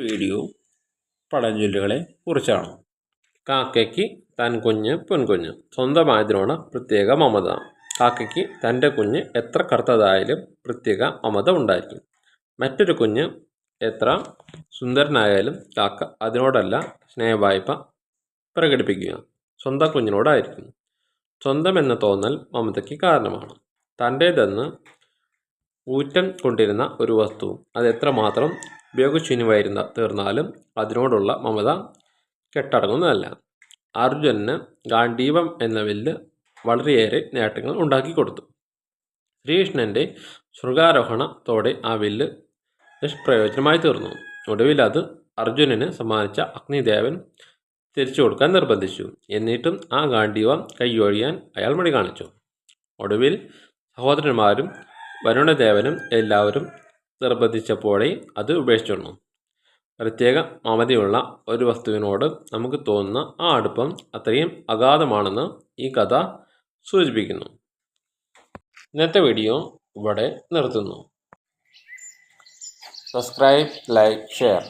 Video പഴഞ്ചൊല്ലുകളെ കുറിച്ചാണ്. കാക്കയ്ക്ക് തൻ കുഞ്ഞ് പൊൻകുഞ്ഞ്. സ്വന്തമായതിനോട് പ്രത്യേക മമത. കാക്കയ്ക്ക് തൻ്റെ കുഞ്ഞ് എത്ര കറുത്തതായാലും പ്രത്യേക മമത ഉണ്ടായിരിക്കും. മറ്റൊരു കുഞ്ഞ് എത്ര സുന്ദരനായാലും കാക്ക അതിനോടല്ല സ്നേഹവായ്പ പ്രകടിപ്പിക്കുക, സ്വന്തം കുഞ്ഞിനോടായിരിക്കും. സ്വന്തം എന്ന തോന്നൽ മമതയ്ക്ക് കാരണമാണ്. തൻ്റേതെന്ന് ഊറ്റം കൊണ്ടിരുന്ന ഒരു വസ്തു അത് എത്രമാത്രം ഉപയോഗശൂന്യമായിരുന്ന തീർന്നാലും അതിനോടുള്ള മമത കെട്ടടങ്ങുന്നതല്ല. അർജുനന് ഗാണ്ഡീവം എന്ന വില്ല് വളരെയേറെ നേട്ടങ്ങൾ ഉണ്ടാക്കിക്കൊടുത്തു. ശ്രീകൃഷ്ണൻ്റെ സ്വർഗാരോഹണത്തോടെ ആ വില്ല് നിഷ്പ്രയോജനമായി തീർന്നു. ഒടുവിൽ അത് അർജുനന് സമ്മാനിച്ച അഗ്നിദേവൻ തിരിച്ചു കൊടുക്കാൻ നിർബന്ധിച്ചു. എന്നിട്ടും ആ ഗാണ്ഡീവം കൈയൊഴിയാൻ അയാൾ മടി കാണിച്ചു. ഒടുവിൽ സഹോദരന്മാരും വരുണദേവനും എല്ലാവരും നിർബന്ധിച്ചപ്പോഴേ അത് ഉപേക്ഷിച്ചു. പ്രത്യേക മമതയുള്ള ഒരു വസ്തുവിനോട് നമുക്ക് തോന്നുന്ന ആ അടുപ്പം അത്രയും അഗാധമാണെന്ന് ഈ കഥ സൂചിപ്പിക്കുന്നു. ഇന്നത്തെ വീഡിയോ ഇവിടെ നിർത്തുന്നു. Subscribe, like, share.